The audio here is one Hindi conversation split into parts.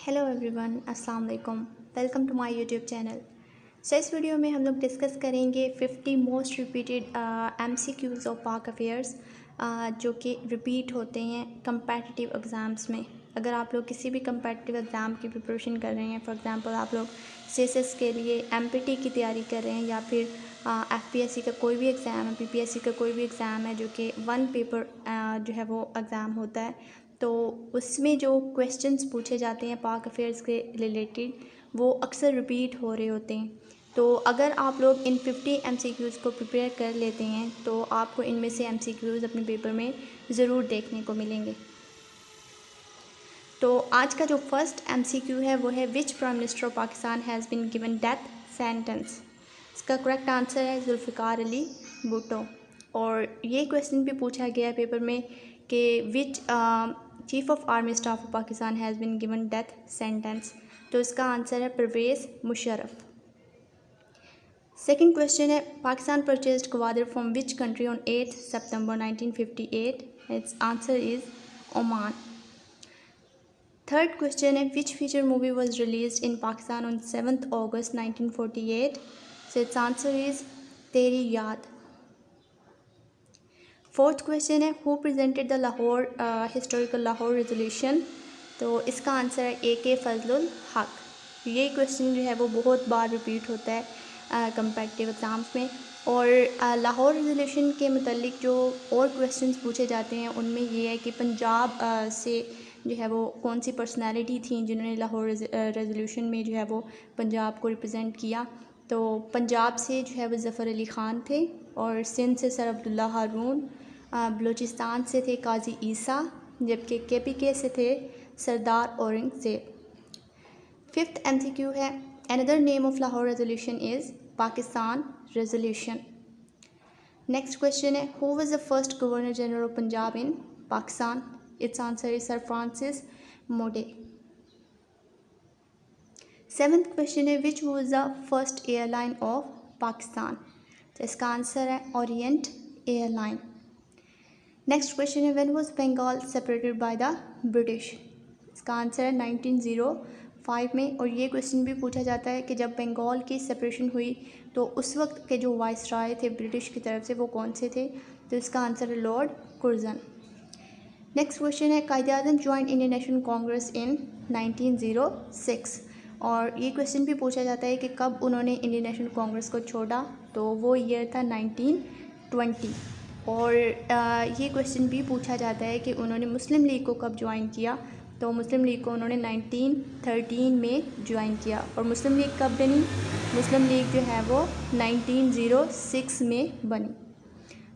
हेलो एवरीवन, अस्सलाम वालेकुम। Welcome to my YouTube channel. इस वीडियो में हम लोग डिस्कस करेंगे 50 most repeated MCQs of Pak affairs जो कि रिपीट होते हैं कंपेटिटिव एग्ज़ाम्स में। अगर आप लोग किसी भी कंपेटिटिव एग्ज़ाम की प्रिपरेशन कर रहे हैं, फॉर एग्ज़ाम्पल आप लोग CSS के लिए MPT की तैयारी कर रहे हैं या फिर FPSC का कोई भी एग्ज़ाम है, PPSC का कोई भी एग्ज़ाम है जो कि वन पेपर जो है वो एग्ज़ाम होता है, तो उसमें जो क्वेश्चंस पूछे जाते हैं पाक अफेयर्स के रिलेटेड वो अक्सर रिपीट हो रहे होते हैं। तो अगर आप लोग इन 50 MCQs को प्रिपेयर कर लेते हैं तो आपको इनमें से MCQs अपने पेपर में ज़रूर देखने को मिलेंगे। तो आज का जो फर्स्ट MCQ है वो है which prime minister of Pakistan has been given death sentence. इसका करेक्ट आंसर है जुल्फ़िकार अली भुट्टो। और ये क्वेश्चन भी पूछा गया है पेपर में कि which chief of army staff of Pakistan has been given death sentence. तो इसका आंसर है परवेज़ मुशर्रफ। सेकंड क्वेश्चन है Pakistan purchased Gwadar from which country on 8 September 1958। It's answer is Oman. Third question है which feature movie was released in Pakistan on 7 August 1948। So it's answer is Teri Yaad. Fourth question है who presented the Lahore historical Lahore resolution. तो इसका आंसर है AK फजलुल हक। ये क्वेश्चन जो है वो बहुत बार रिपीट होता है कंपेटिटिव एग्ज़ाम्स में। और लाहौर रेजोल्यूशन के मतलब जो और क्वेश्चंस पूछे जाते हैं उनमें ये है कि पंजाब से जो है वो कौन सी पर्सनालिटी थी जिन्होंने लाहौर रेजोल्यूशन में जो है वो पंजाब को रिप्रेजेंट किया। तो पंजाब से जो है वो ज़फ़र अली ख़ान थे, और सिंध से सर अब्दुल्ला हारून, बलूचिस्तान से थे काजी ईसा, जबकि KPK से थे सरदार औरंगज़ेब। फिफ्थ MCQ है another name of Lahore resolution is Pakistan resolution. Next question है who was the first governor general of Punjab in Pakistan. It's answer is sir Francis Mudie. Seventh question है which was the first airline of Pakistan. तो इसका आंसर है ओरिएंट एयरलाइन। नेक्स्ट क्वेश्चन है when was Bengal separated by the British. इसका आंसर है 1905 में। और ये क्वेश्चन भी पूछा जाता है कि जब बंगाल की सेपरेशन हुई तो उस वक्त के जो वाइसराय थे ब्रिटिश की तरफ से वो कौन से थे। तो इसका आंसर है लॉर्ड कुर्जन। नेक्स्ट क्वेश्चन है Quaid-e-Azam join Indian National Congress in 1906। और ये क्वेश्चन भी पूछा जाता है कि कब उन्होंने इंडियन नेशनल कांग्रेस को छोड़ा। तो वो ईयर था 1920। और ये क्वेश्चन भी पूछा जाता है कि उन्होंने मुस्लिम लीग को कब ज्वाइन किया। तो मुस्लिम लीग को उन्होंने 1913 में ज्वाइन किया। और मुस्लिम लीग कब बनी। मुस्लिम लीग जो है वो 1906 में बनी।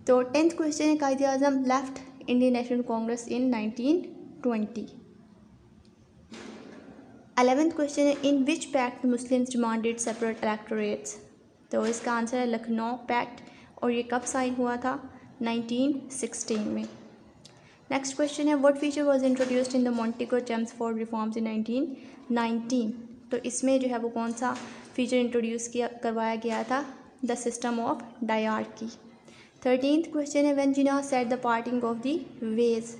तो 10th क्वेश्चन है Quaid-e-Azam left Indian National Congress in 1920। 11th question है in which pact Muslims demanded separate electorates. तो इसका आंसर है लखनऊ पैक्ट। और ये कब साइन हुआ था 1916 में। नेक्स्ट क्वेश्चन है what feature was introduced in the मॉन्टेगो Chelmsford reforms in 1919। तो इसमें जो है वो कौन सा फीचर इंट्रोड्यूस करवाया गया था। The system of dyarchy. 13th question है when Jinnah set the parting of the wedge.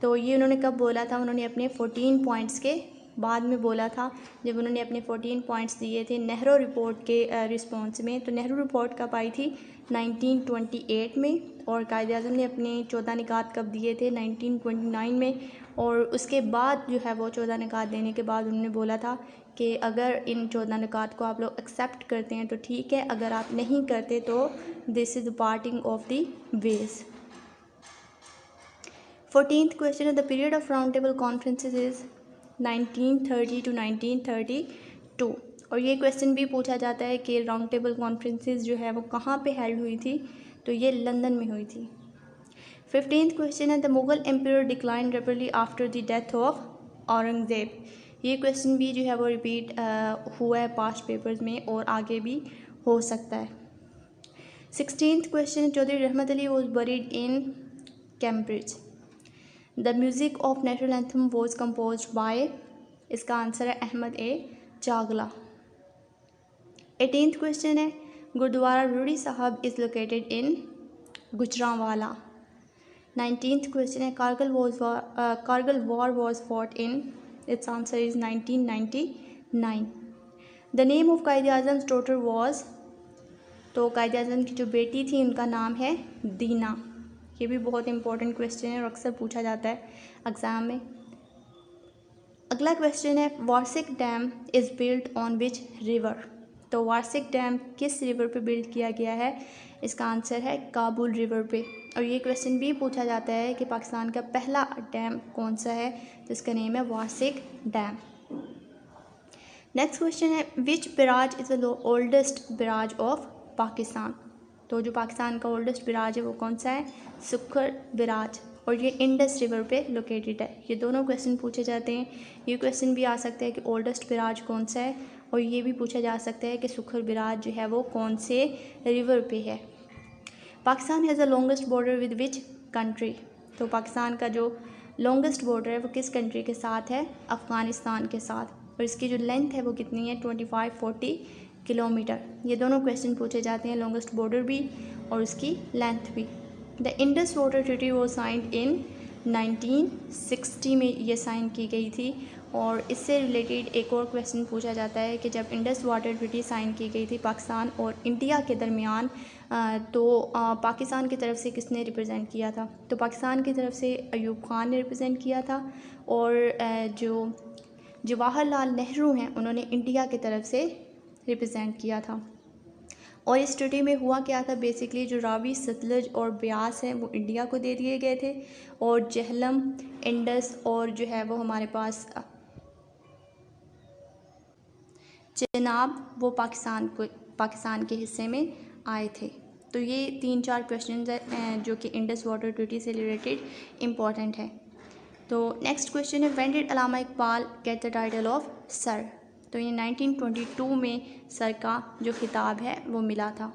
तो ये उन्होंने कब बोला था। उन्होंने अपने 14 पॉइंट्स के बाद में बोला था, जब उन्होंने अपने 14 पॉइंट्स दिए थे नेहरू रिपोर्ट के रिस्पॉन्स में। तो नेहरू रिपोर्ट कब आई थी 1928 में। और कायद-ए-आज़म ने अपने 14 निकात कब दिए थे 1929 में। और उसके बाद जो है वो 14 निकात देने के बाद उन्होंने बोला था कि अगर इन 14 निकात को आप लोग एक्सेप्ट करते हैं तो ठीक है, अगर आप नहीं करते तो this is the parting of the wedge. 14th question है the period of round table conferences is 1930 to 1932। और ये क्वेश्चन भी पूछा जाता है कि राउंड टेबल कॉन्फ्रेंसेस जो है वो कहाँ पे हेल्ड हुई थी। तो ये लंदन में हुई थी। 15th क्वेश्चन है the Mughal empire decline rapidly after the death of Aurangzeb. ये क्वेश्चन भी जो है वो रिपीट हुआ है पास्ट पेपर्स में और आगे भी हो सकता है। 16th question Chaudhry Rahmat Ali was buried in Cambridge. The music of national anthem was composed by. इसका आंसर है अहमद चागला। 18th क्वेश्चन है Gurdwara Rori Sahib is located in Gujranwala. 19th question है Kargil war was fought in its answer is 1999। The name of Quaid Azam daughter was, तो कायद आज़म की जो बेटी थी उनका नाम है दीना। ये भी बहुत इंपॉर्टेंट क्वेश्चन है और अक्सर पूछा जाता है एग्ज़ाम में। अगला क्वेश्चन है Warsak dam is built on which river. तो वार्सिक डैम किस रिवर पे बिल्ड किया गया है? इसका आंसर है काबुल रिवर पे। और ये क्वेश्चन भी पूछा जाता है कि पाकिस्तान का पहला डैम कौन सा है, जिसका नेम है वार्सिक डैम। नेक्स्ट क्वेश्चन है which barrage is the oldest barrage of Pakistan. तो जो पाकिस्तान का ओल्डेस्ट बिराज है वो कौन सा है? सुखर बिराज, और ये इंडस रिवर पे लोकेटेड है। ये दोनों क्वेश्चन पूछे जाते हैं। ये क्वेश्चन भी आ सकता है कि ओल्डेस्ट बिराज कौन सा है, और ये भी पूछा जा सकता है कि सुखर बिराज जो है वो कौन से रिवर पे है। Pakistan has the longest border with which country. तो पाकिस्तान का जो लॉन्गेस्ट बॉर्डर है वो किस कंट्री के साथ है? अफ़गानिस्तान के साथ। और इसकी जो लेंथ है वो कितनी है? 2540 किलोमीटर। ये दोनों क्वेश्चन पूछे जाते हैं, लॉन्गेस्ट बॉर्डर भी और उसकी लेंथ भी। द इंडस वाटर ट्रीटी वो साइंड इन 1960 में ये साइन की गई थी। और इससे रिलेटेड एक और क्वेश्चन पूछा जाता है कि जब इंडस वाटर ट्रीटी साइन की गई थी पाकिस्तान और इंडिया के दरमियान, तो पाकिस्तान की तरफ से किसने रिप्रेजेंट किया था? तो पाकिस्तान की तरफ से अयूब खान ने रिप्रेजेंट किया था, और जो जवाहरलाल नेहरू हैं उन्होंने इंडिया की तरफ से रिप्रेजेंट किया था। और इस ट्रीटी में हुआ क्या था? बेसिकली जो रावी, सतलज और ब्यास हैं वो इंडिया को दे दिए गए थे, और जहलम, इंडस और जो है वो हमारे पास चेनाब वो पाकिस्तान के हिस्से में आए थे। तो ये 3-4 क्वेश्चन हैं जो कि इंडस वाटर ट्रीटी से रिलेटेड इम्पॉर्टेंट है। तो नेक्स्ट क्वेश्चन है when did Allama Iqbal get the title of sir. तो ये 1922 में सर का जो खिताब है वो मिला था।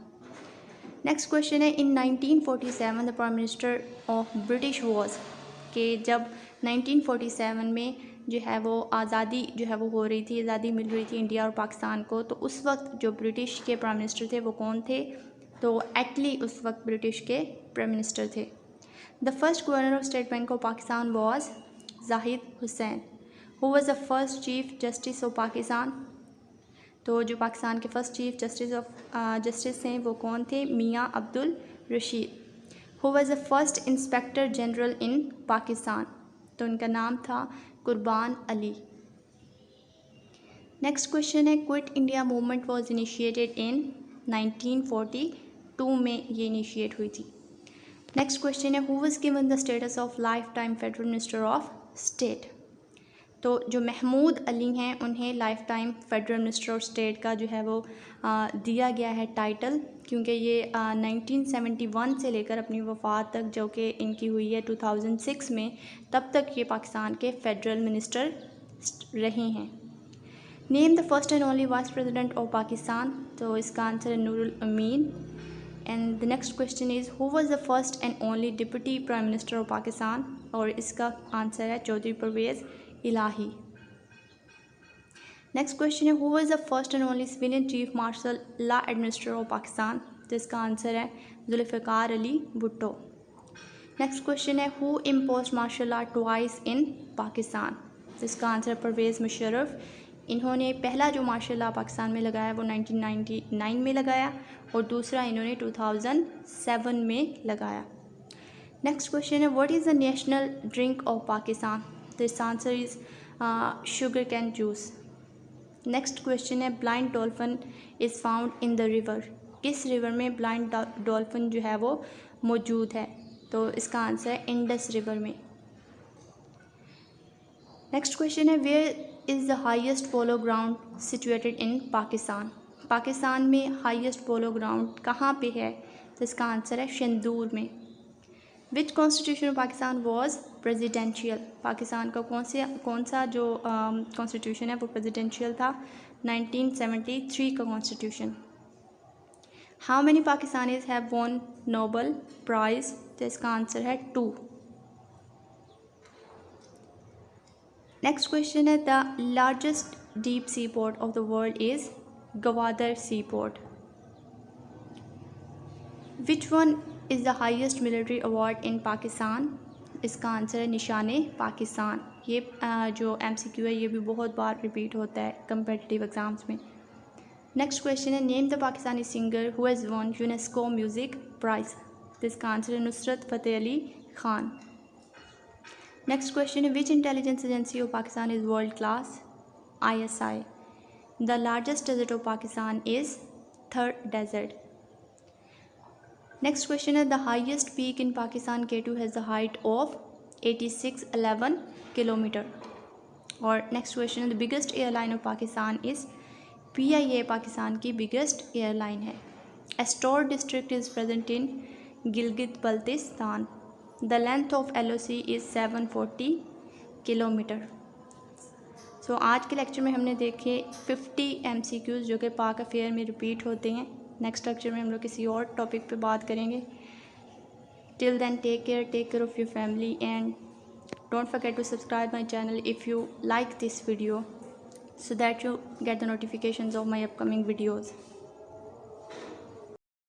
नेक्स्ट क्वेश्चन है इन 1947 the prime minister of British was, कि जब 1947 में जो है वो आज़ादी जो है वो हो रही थी, आज़ादी मिल रही थी इंडिया और पाकिस्तान को, तो उस वक्त जो ब्रिटिश के प्राइम मिनिस्टर थे वो कौन थे? तो एटली उस वक्त ब्रिटिश के प्राइम मिनिस्टर थे। The first governor of state bank of Pakistan was Zahid Hussain. Who was the first chief justice of Pakistan. तो जो पाकिस्तान के फर्स्ट चीफ जस्टिस हैं वो कौन थे? मियाँ Abdul Rashid. Who was the first inspector general in Pakistan. तो उनका नाम था कुर्बान अली। नेक्स्ट क्वेश्चन है quit India movement was initiated in 1942 में ये इनिशिएट हुई थी। नेक्स्ट क्वेश्चन है who was given the status of life time federal minister of state. तो जो महमूद अली हैं उन्हें life time federal minister of state का जो है वो दिया गया है टाइटल, क्योंकि ये 1971 से लेकर अपनी वफ़ात तक जो कि इनकी हुई है 2006 में, तब तक ये पाकिस्तान के फेडरल मिनिस्टर रहे हैं। Name the first and only vice president of Pakistan. तो इसका आंसर है Nurul Amin. And the next question is who was the first and only deputy prime minister of Pakistan. और इसका आंसर है चौधरी परवेज़ इलाही। नेक्स्ट क्वेश्चन है who was the first and only civilian chief martial law administrator of Pakistan. तो इसका आंसर है जुल्फ़िकार अली भुट्टो। नेक्स्ट क्वेश्चन है who imposed martial law twice in Pakistan. तो इसका आंसर परवेज़ मुशर्रफ। इन्होंने पहला जो मार्शल लॉ पाकिस्तान में लगाया वो 1999 में लगाया, और दूसरा इन्होंने 2007 में लगाया। नेक्स्ट क्वेश्चन है what is the national drink of Pakistan. तो इसका answer is sugar cane juice. Next question है blind dolphin is found in the river. किस रिवर में ब्लाइंड डॉल्फिन जो है वो मौजूद है? तो इसका आंसर है इंडस रिवर में। नेक्स्ट क्वेश्चन है where is the highest polo ground situated in Pakistan. Pakistan में हाईएस्ट पोलो ग्राउंड कहाँ पे है? तो इसका आंसर है शंदूर में। Which constitution of Pakistan was presidential. Pakistan का कौन सा जो कॉन्स्टिट्यूशन है वो प्रेजिडेंशियल था? 1973 का constitution. How many Pakistanis have won Nobel prize. तो इसका आंसर है 2। नेक्स्ट क्वेश्चन है the largest deep sea port of the world is Gwadar sea port. Which one is the highest military award in Pakistan. इसका आंसर है निशाने पाकिस्तान। ये जो MCQ है ये भी बहुत बार रिपीट होता है कम्पिटिटिव एग्ज़ाम्स में। नेक्स्ट क्वेश्चन है, name the Pakistani singer who has won UNESCO music prize. तो इसका आंसर है नुसरत फ़तेह अली खान। नेक्स्ट क्वेश्चन है, which intelligence agency of Pakistan is world class. ISI। The largest desert of Pakistan is Thar desert. Next question है, the highest peak in Pakistan K2 has the height of 8611 kilometre. और नेक्स्ट क्वेश्चन है, the biggest airline of Pakistan is PIA Pakistan की बिगेस्ट एयरलाइन है। Astore district is present in Gilgit Baltistan. The length of LOC is 740 kilometre. So आज के लेक्चर में हमने देखे 50 MCQs जो कि पाक अफेयर में रिपीट होते हैं। नेक्स्ट लेक्चर में हम लोग किसी और टॉपिक पे बात करेंगे। Till then take care of your family and don't forget to subscribe my channel if you like this video so that you get the notifications of my upcoming videos.